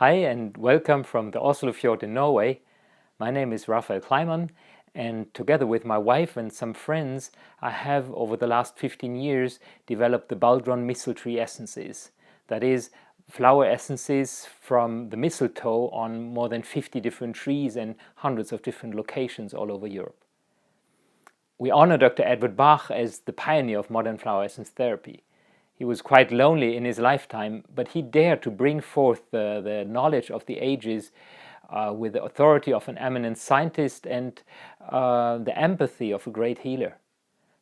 Hi and welcome from the Oslo Fjord in Norway. My name is Raphael Kleiman, and together with my wife and some friends, I have over the last 15 years developed the Baldron Mistle tree essences. That is, flower essences from the mistletoe on more than 50 different trees and hundreds of different locations all over Europe. We honor Dr. Edward Bach as the pioneer of modern flower essence therapy. He was quite lonely in his lifetime, but he dared to bring forth the knowledge of the ages with the authority of an eminent scientist and the empathy of a great healer.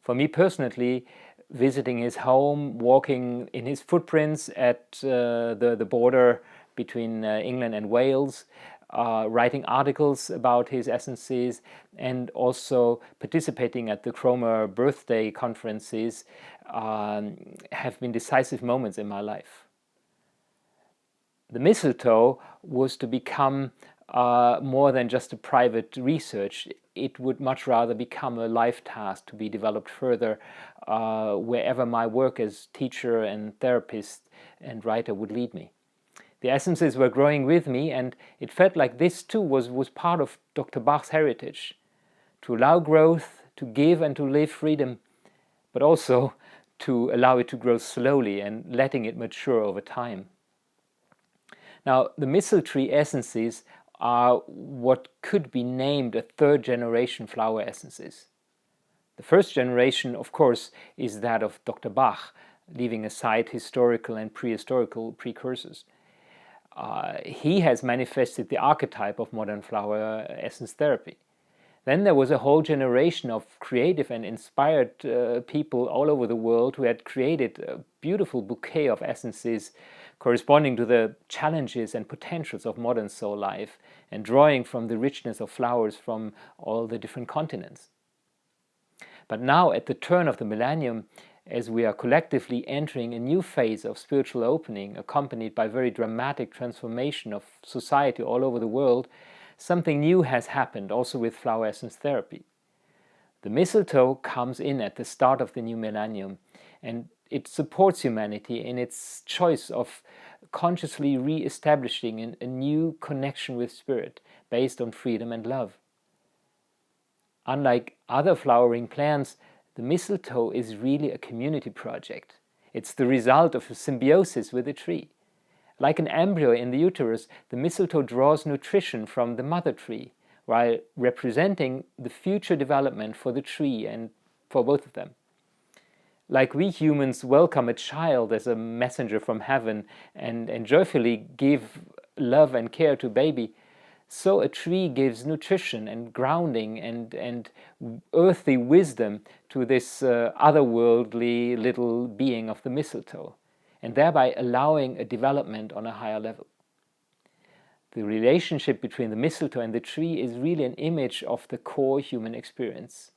For me personally, visiting his home, walking in his footprints at the border between England and Wales, writing articles about his essences, and also participating at the Cromer birthday conferences have been decisive moments in my life. The mistletoe was to become more than just a private research. It would much rather become a life task to be developed further wherever my work as teacher and therapist and writer would lead me. The essences were growing with me, and it felt like this too was part of Dr. Bach's heritage. To allow growth, to give and to live freedom, but also to allow it to grow slowly and letting it mature over time. Now, the mistle tree essences are what could be named a third generation flower essences. The first generation, of course, is that of Dr. Bach, leaving aside historical and prehistorical precursors. He has manifested the archetype of modern flower essence therapy. Then there was a whole generation of creative and inspired people all over the world who had created a beautiful bouquet of essences corresponding to the challenges and potentials of modern soul life and drawing from the richness of flowers from all the different continents. But now, at the turn of the millennium, as we are collectively entering a new phase of spiritual opening accompanied by very dramatic transformation of society all over the world, something new has happened also with flower essence therapy. The mistletoe comes in at the start of the new millennium, and it supports humanity in its choice of consciously re-establishing a new connection with spirit based on freedom and love. Unlike other flowering plants, the mistletoe is really a community project. It's the result of a symbiosis with a tree. Like an embryo in the uterus, the mistletoe draws nutrition from the mother tree, while representing the future development for the tree and for both of them. Like we humans welcome a child as a messenger from heaven and joyfully give love and care to baby, so a tree gives nutrition and grounding and earthly wisdom to this otherworldly little being of the mistletoe, and thereby allowing a development on a higher level. The relationship between the mistletoe and the tree is really an image of the core human experience.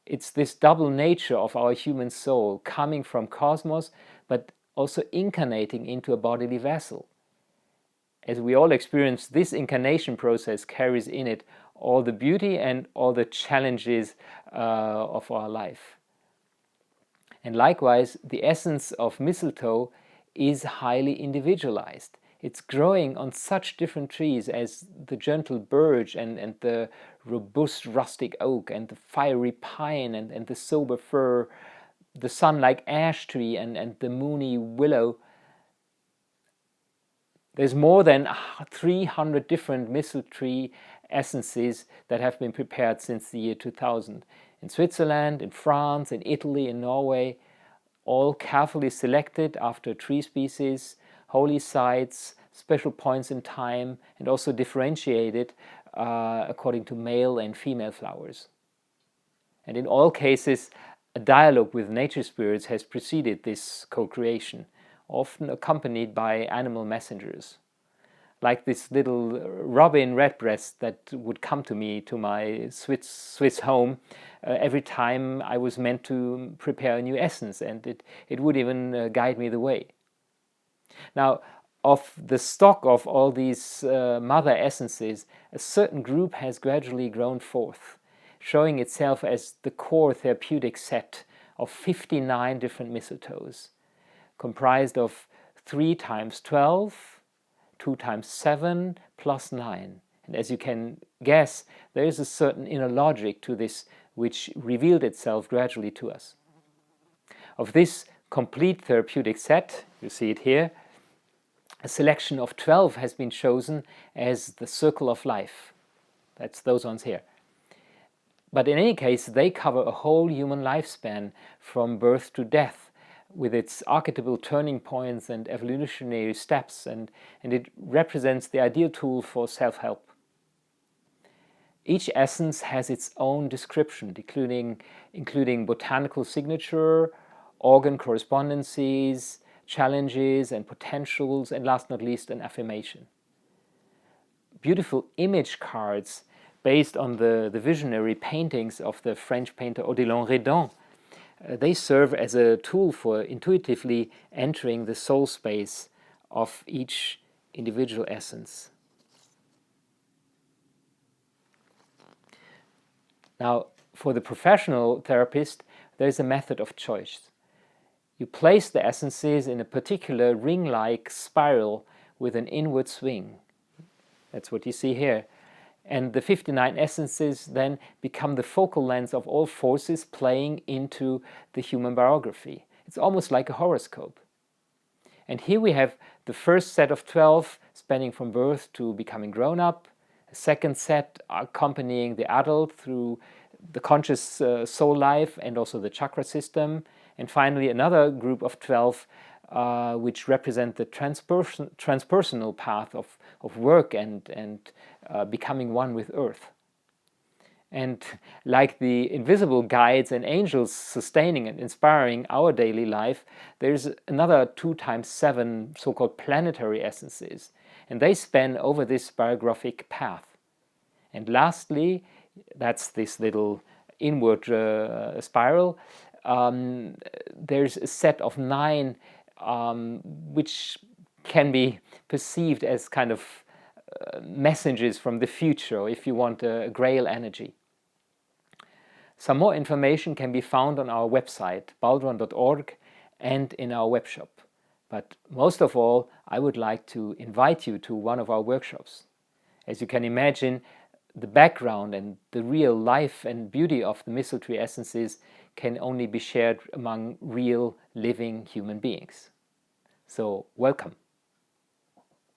It's this double nature of our human soul coming from cosmos, but also incarnating into a bodily vessel. As we all experience, this incarnation process carries in it all the beauty and all the challenges of our life. And likewise, the essence of mistletoe is highly individualized. It's growing on such different trees as the gentle birch and the robust rustic oak and the fiery pine and the sober fir, the sun-like ash tree and the moony willow. There's more than 300 different mistle tree essences that have been prepared since the year 2000. In Switzerland, in France, in Italy, in Norway, all carefully selected after tree species, holy sites, special points in time, and also differentiated according to male and female flowers. And in all cases, a dialogue with nature spirits has preceded this co-creation, often accompanied by animal messengers, like this little robin redbreast that would come to me to my Swiss home every time I was meant to prepare a new essence, and it would even guide me the way. Now, of the stock of all these mother essences, a certain group has gradually grown forth, showing itself as the core therapeutic set of 59 different mistletoes, comprised of 3 times 12, 2 times 7 plus 9. And as you can guess, there is a certain inner logic to this which revealed itself gradually to us. Of this complete therapeutic set, you see it here, a selection of 12 has been chosen as the circle of life. That's those ones here. But in any case, they cover a whole human lifespan from birth to death, with its archetypal turning points and evolutionary steps, and it represents the ideal tool for self-help. Each essence has its own description, including botanical signature, organ correspondences, challenges and potentials, and last not least, an affirmation. Beautiful image cards based on the visionary paintings of the French painter Odilon Redon. They serve as a tool for intuitively entering the soul space of each individual essence. Now, for the professional therapist, there is a method of choice. You place the essences in a particular ring-like spiral with an inward swing. That's what you see here. And the 59 essences then become the focal length of all forces playing into the human biography. It's almost like a horoscope. And here we have the first set of 12 spanning from birth to becoming grown up, a second set accompanying the adult through the conscious soul life and also the chakra system, and finally another group of 12 which represent the transpersonal path of work and becoming one with Earth. And like the invisible guides and angels sustaining and inspiring our daily life, there's another 2 times 7 so-called planetary essences, and they span over this biographic path. And lastly, that's this little inward spiral. There's a set of 9 which can be perceived as kind of messages from the future, or if you want a grail energy. Some more information can be found on our website, baldron.org, and in our webshop. But most of all, I would like to invite you to one of our workshops. As you can imagine, the background and the real life and beauty of the Mistletoe essences can only be shared among real living human beings. So, welcome.